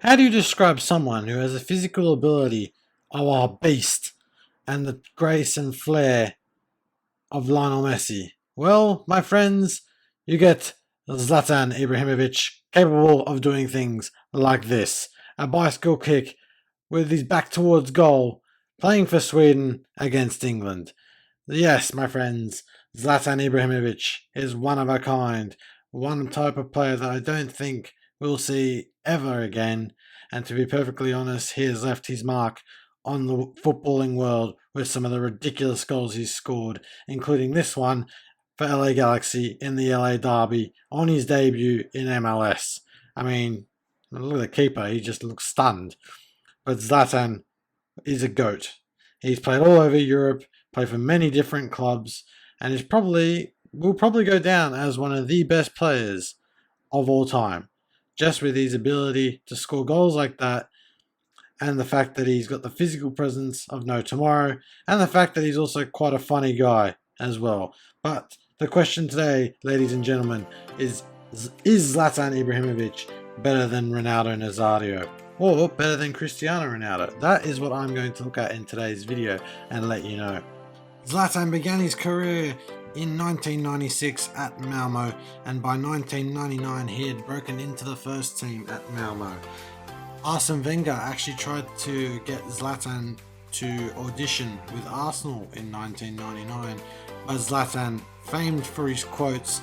How do you describe someone who has the physical ability of a beast and the grace and flair of Lionel Messi? Well, my friends, you get Zlatan Ibrahimovic, capable of doing things like this: a bicycle kick with his back towards goal, playing for Sweden against England. Yes, my friends, Zlatan Ibrahimovic is one of a kind, one type of player that I don't think we'll see ever again. And to be perfectly honest, he has left his mark on the footballing world with some of the ridiculous goals he's scored, including this one for LA Galaxy in the LA Derby on his debut in MLS. I mean, look at the keeper, he just looks stunned. But Zlatan is a goat. He's played all over Europe, played for many different clubs, and is probably will probably go down as one of the best players of all time. Just with his ability to score goals like that, and the fact that he's got the physical presence of no tomorrow, and the fact that he's also quite a funny guy as well. But the question today, ladies and gentlemen, is Zlatan Ibrahimovic better than Ronaldo Nazario? Or better than Cristiano Ronaldo? That is what I'm going to look at in today's video and let you know. Zlatan began his career in 1996 at Malmo, and by 1999 he had broken into the first team at Malmo. Arsene Wenger actually tried to get Zlatan to audition with Arsenal in 1999, but Zlatan, famed for his quotes,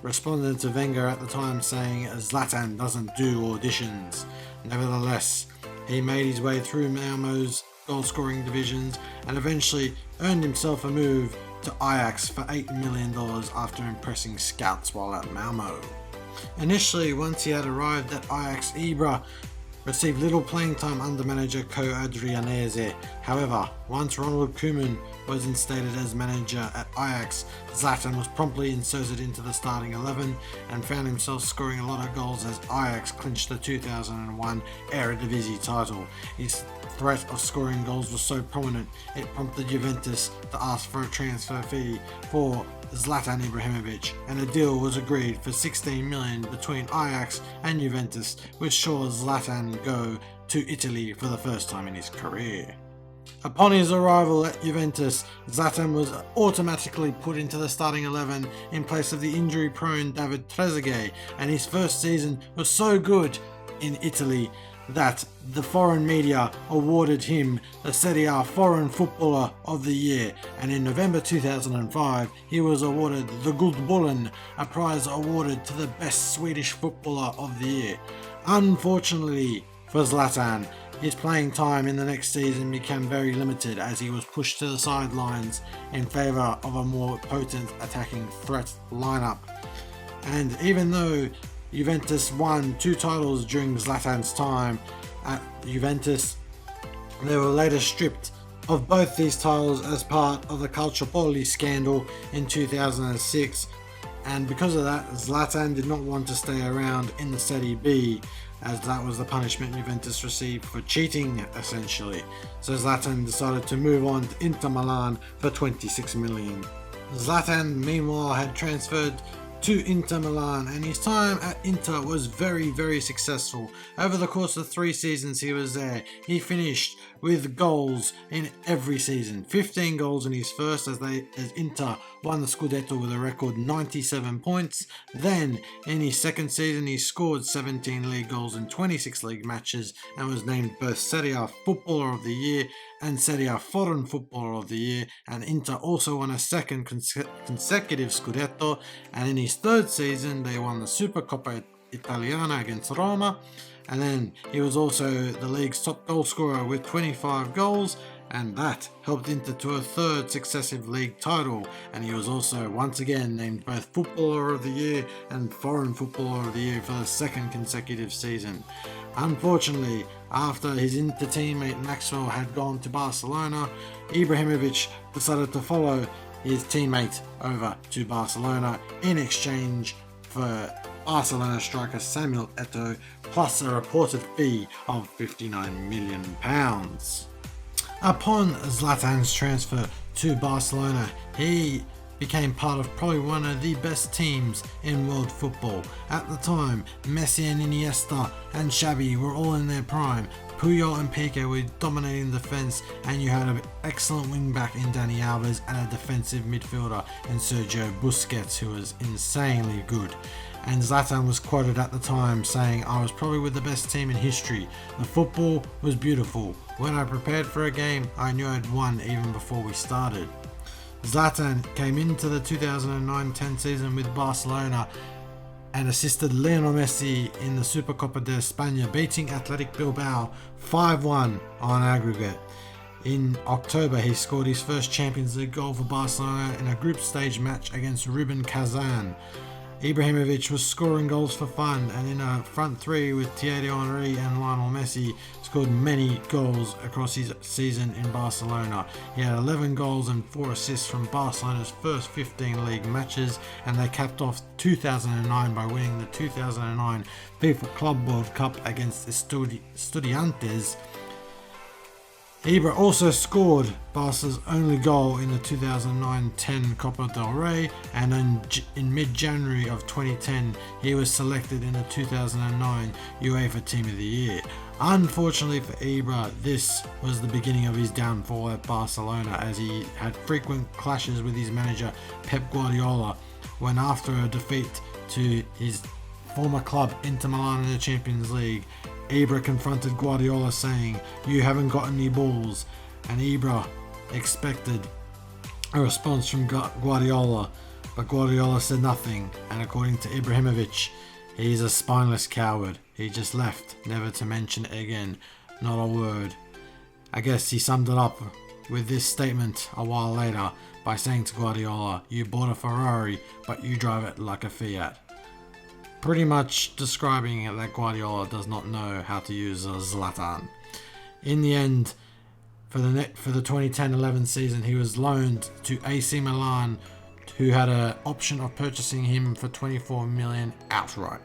responded to Wenger at the time saying Zlatan doesn't do auditions. Nevertheless, he made his way through Malmo's goal-scoring divisions and eventually earned himself a move to Ajax for $8 million after impressing scouts while at Malmo. Initially, once he had arrived at Ajax, Ibra received little playing time under manager Co Adrianese. However, once Ronald Koeman was instated as manager at Ajax, Zlatan was promptly inserted into the starting 11 and found himself scoring a lot of goals as Ajax clinched the 2001 Eredivisie title. His threat of scoring goals was so prominent, it prompted Juventus to ask for a transfer fee for Zlatan Ibrahimovic, and a deal was agreed for 16 million between Ajax and Juventus, which saw Zlatan go to Italy for the first time in his career. Upon his arrival at Juventus, Zlatan was automatically put into the starting 11 in place of the injury-prone David Trezeguet, and his first season was so good in Italy that the foreign media awarded him the Serie A Foreign Footballer of the Year, and in November 2005 he was awarded the Guldbollen, a prize awarded to the best Swedish footballer of the year. Unfortunately for Zlatan, his playing time in the next season became very limited as he was pushed to the sidelines in favour of a more potent attacking threat lineup. And even though Juventus won 2 titles during Zlatan's time at Juventus, they were later stripped of both these titles as part of the Calciopoli scandal in 2006, and because of that, Zlatan did not want to stay around in the Serie B, as that was the punishment Juventus received for cheating, essentially. So Zlatan decided to move on to Inter Milan for 26 million. Zlatan, meanwhile, had transferred to Inter Milan, and his time at Inter was very successful. Over the course of 3 seasons he was there, he finished with goals in every season. 15 goals in his first as Inter won the Scudetto with a record 97 points. Then in his second season he scored 17 league goals in 26 league matches and was named both Serie A Footballer of the Year and Serie A Foreign Footballer of the Year, and Inter also won a second consecutive Scudetto, and in his third season they won the Supercoppa Italiana against Roma, and then he was also the league's top goal scorer with 25 goals, and that helped Inter to a third successive league title, and he was also once again named both Footballer of the Year and Foreign Footballer of the Year for the second consecutive season. Unfortunately, after his Inter teammate Maxwell had gone to Barcelona, Ibrahimovic decided to follow his teammate over to Barcelona in exchange for Barcelona striker Samuel Eto'o plus a reported fee of £59 million. Upon Zlatan's transfer to Barcelona, he became part of probably one of the best teams in world football. At the time, Messi and Iniesta and Xavi were all in their prime. Puyol and Piqué were dominating defence, and you had an excellent wing back in Dani Alves and a defensive midfielder in Sergio Busquets, who was insanely good. And Zlatan was quoted at the time saying, "I was probably with the best team in history. The football was beautiful. When I prepared for a game, I knew I'd won even before we started." Zlatan came into the 2009-10 season with Barcelona and assisted Lionel Messi in the Supercopa de España, beating Athletic Bilbao 5-1 on aggregate. In October, he scored his first Champions League goal for Barcelona in a group stage match against Rubin Kazan. Ibrahimovic was scoring goals for fun, and in a front three with Thierry Henry and Lionel Messi, scored many goals across his season in Barcelona. He had 11 goals and 4 assists from Barcelona's first 15 league matches, and they capped off 2009 by winning the 2009 FIFA Club World Cup against Estudiantes. Ibra also scored Barca's only goal in the 2009-10 Copa del Rey, and in mid-January of 2010 he was selected in the 2009 UEFA Team of the Year. Unfortunately for Ibra, this was the beginning of his downfall at Barcelona, as he had frequent clashes with his manager Pep Guardiola, when after a defeat to his former club Inter Milan in the Champions League, Ibra confronted Guardiola saying, "You haven't got any balls," and Ibra expected a response from Guardiola, but Guardiola said nothing, and according to Ibrahimovic, he's a spineless coward. He just left, never to mention it again, not a word. I guess he summed it up with this statement a while later by saying to Guardiola, "You bought a Ferrari, but you drive it like a Fiat." Pretty much describing that Guardiola does not know how to use a Zlatan. In the end, for the 2010-11 season, he was loaned to AC Milan, who had an option of purchasing him for 24 million outright.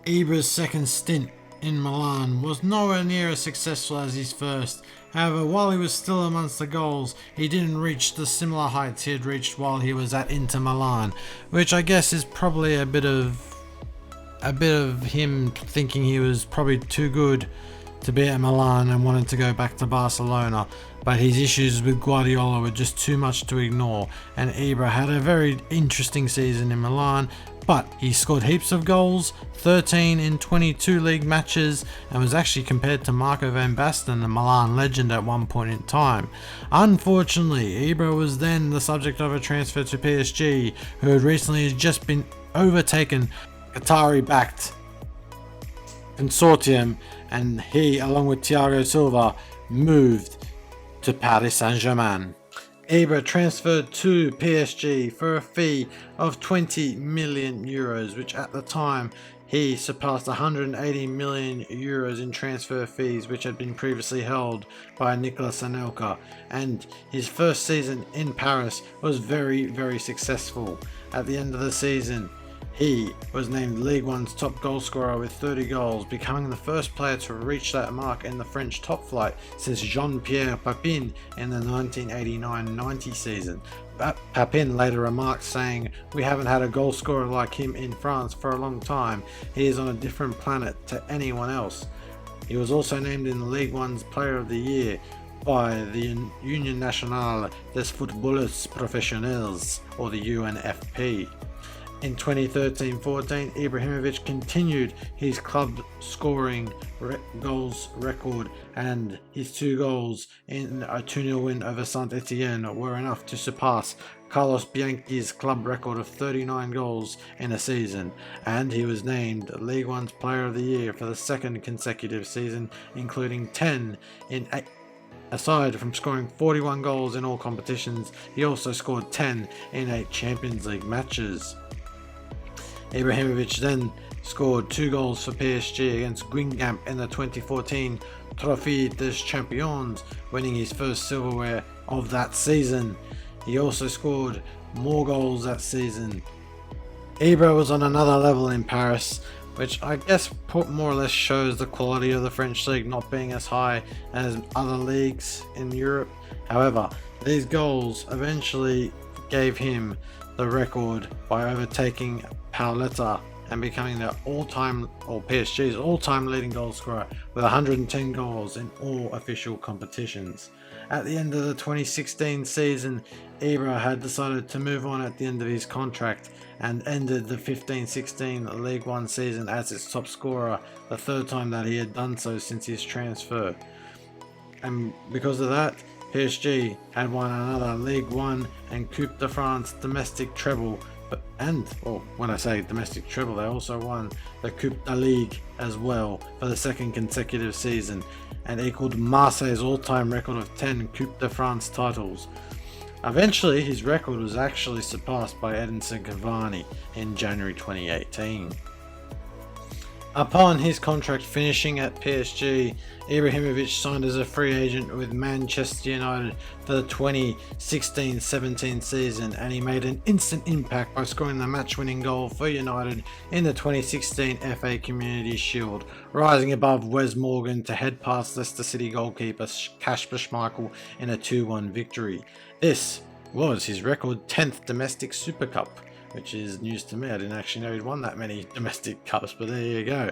Ibra's second stint in Milan was nowhere near as successful as his first. However, while he was still amongst the goals, he didn't reach the similar heights he had reached while he was at Inter Milan, which I guess is probably a bit of him thinking he was probably too good to be at Milan and wanted to go back to Barcelona, but his issues with Guardiola were just too much to ignore, and Ibra had a very interesting season in Milan, but he scored heaps of goals, 13 in 22 league matches, and was actually compared to Marco van Basten, the Milan legend, at one point in time. Unfortunately, Ibra was then the subject of a transfer to PSG, who had recently just been overtaken Qatari-backed consortium, and he, along with Thiago Silva, moved to Paris Saint-Germain. Ibra transferred to PSG for a fee of 20 million euros, which at the time he surpassed 180 million euros in transfer fees, which had been previously held by Nicolas Anelka, and his first season in Paris was very, very successful. At the end of the season, he was named League One's top goal scorer with 30 goals, becoming the first player to reach that mark in the French top flight since Jean-Pierre Papin in the 1989-90 season. Papin later remarked saying, "We haven't had a goal scorer like him in France for a long time. He is on a different planet to anyone else." He was also named in the League One's Player of the Year by the Union Nationale des Footballeurs Professionnels, or the UNFP. In 2013-14, Ibrahimovic continued his club scoring goals record, and his 2 goals in a 2-0 win over Saint-Etienne were enough to surpass Carlos Bianchi's club record of 39 goals in a season, and he was named League One's Player of the Year for the second consecutive season, including 10 in 8. Aside from scoring 41 goals in all competitions, he also scored 10 in 8 Champions League matches. Ibrahimovic then scored 2 goals for PSG against Guingamp in the 2014 Trophée des Champions, winning his first silverware of that season. He also scored more goals that season. Ibra was on another level in Paris, which I guess more or less shows the quality of the French league not being as high as other leagues in Europe. However, these goals eventually gave him the record by overtaking Pauletta and becoming the PSG's all-time leading goal scorer with 110 goals in all official competitions. At the end of the 2016 season, Ibra had decided to move on at the end of his contract and ended the 15-16 League One season as its top scorer, the third time that he had done so since his transfer. And because of that, PSG had won another League One and Coupe de France domestic treble. When I say domestic treble, they also won the Coupe de Ligue as well for the second consecutive season and equaled Marseille's all-time record of 10 Coupe de France titles. Eventually, his record was actually surpassed by Edinson Cavani in January 2018. Upon his contract finishing at PSG, Ibrahimovic signed as a free agent with Manchester United for the 2016-17 season, and he made an instant impact by scoring the match-winning goal for United in the 2016 FA Community Shield, rising above Wes Morgan to head past Leicester City goalkeeper Kasper Schmeichel in a 2-1 victory. This was his record 10th domestic Super Cup, which is news to me. I didn't actually know he'd won that many domestic cups, but there you go.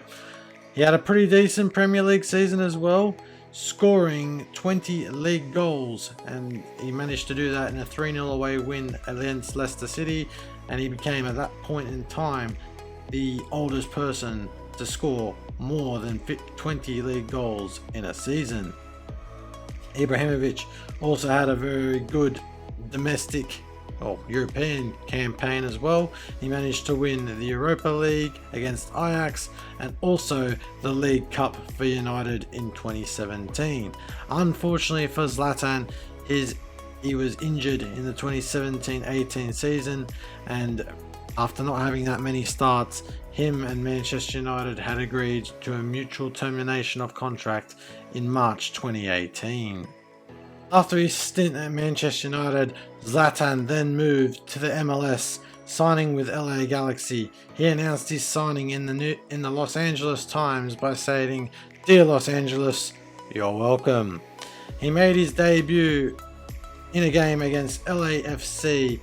He had a pretty decent Premier League season as well, scoring 20 league goals, and he managed to do that in a 3-0 away win against Leicester City, and he became at that point in time the oldest person to score more than 20 league goals in a season. Ibrahimovic also had a very good domestic European campaign as well. He managed to win the Europa League against Ajax and also the League Cup for United in 2017. Unfortunately for Zlatan, he was injured in the 2017-18 season, and after not having that many starts, him and Manchester United had agreed to a mutual termination of contract in March 2018. After his stint at Manchester United, Zlatan then moved to the MLS, signing with LA Galaxy. He announced his signing in the Los Angeles Times by saying, "Dear Los Angeles, you're welcome." He made his debut in a game against LAFC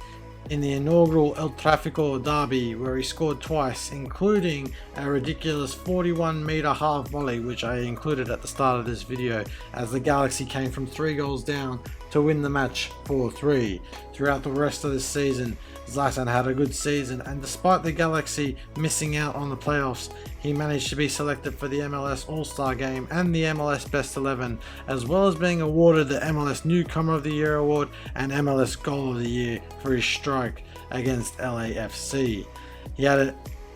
in the inaugural El Tráfico derby, where he scored twice, including a ridiculous 41-meter half volley, which I included at the start of this video, as the Galaxy came from 3 goals down to win the match 4-3. Throughout the rest of this season, Zlatan had a good season, and despite the Galaxy missing out on the playoffs, he managed to be selected for the MLS All-Star Game and the MLS Best 11, as well as being awarded the MLS Newcomer of the Year award and MLS Goal of the Year for his strike against LAFC. He had an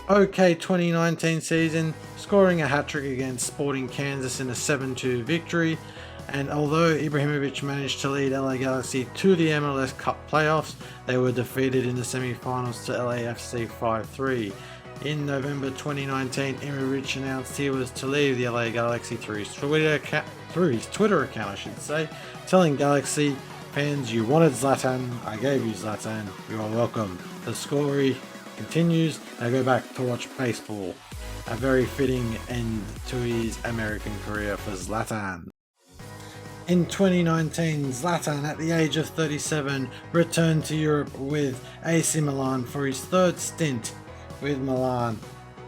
okay 2019 season, scoring a hat-trick against Sporting Kansas in a 7-2 victory. And although Ibrahimovic managed to lead LA Galaxy to the MLS Cup playoffs, they were defeated in the semi-finals to LAFC 5-3. In November 2019, Ibrahimovic announced he was to leave the LA Galaxy through his Twitter account, telling Galaxy fans, "You wanted Zlatan, I gave you Zlatan, you are welcome." The story continues. Now go back to watch baseball. A very fitting end to his American career for Zlatan. In 2019, Zlatan, at the age of 37, returned to Europe with AC Milan for his third stint with Milan,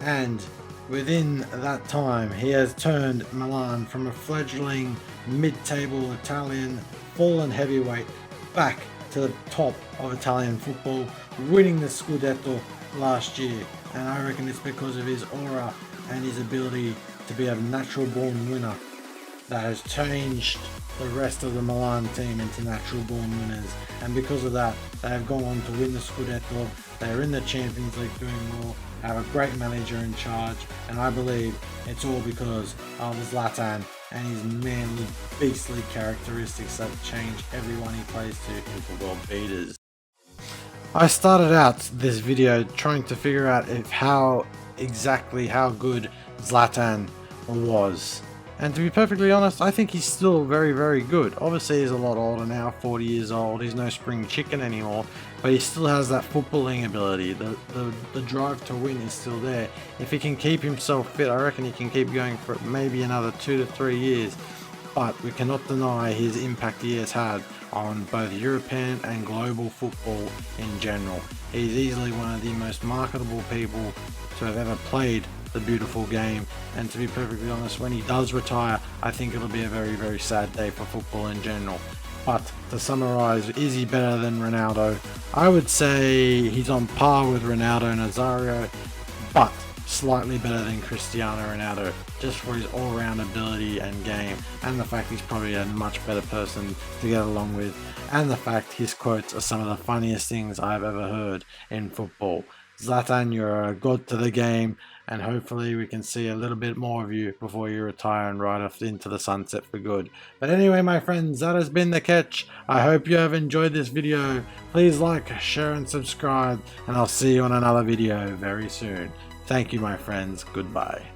and within that time he has turned Milan from a fledgling mid-table Italian fallen heavyweight back to the top of Italian football, winning the Scudetto last year. And I reckon it's because of his aura and his ability to be a natural born winner that has changed the rest of the Milan team into natural born winners, and because of that they have gone on to win the Scudetto. They are in the Champions League doing well, have a great manager in charge, and I believe it's all because of Zlatan and his manly, beastly characteristics that change everyone he plays to into world beaters. I started out this video trying to figure out how good Zlatan was. And to be perfectly honest, I think he's still very, very good. Obviously, he's a lot older now, 40 years old. He's no spring chicken anymore, but he still has that footballing ability. The drive to win is still there. If he can keep himself fit, I reckon he can keep going for maybe another 2 to 3 years. but we cannot deny his impact he has had on both European and global football in general. He's easily one of the most marketable people to have ever played the beautiful game, and to be perfectly honest, when he does retire, I think it'll be a very, very sad day for football in general. But to summarise, is he better than Ronaldo? I would say he's on par with Ronaldo Nazario, but slightly better than Cristiano Ronaldo, just for his all-round ability and game, and the fact he's probably a much better person to get along with, and the fact his quotes are some of the funniest things I've ever heard in football. Zlatan, you're a god to the game, and hopefully we can see a little bit more of you before you retire and ride off into the sunset for good. But anyway, my friends, that has been the catch. I hope you have enjoyed this video. Please like, share and subscribe, and I'll see you on another video very soon. Thank you, my friends. Goodbye.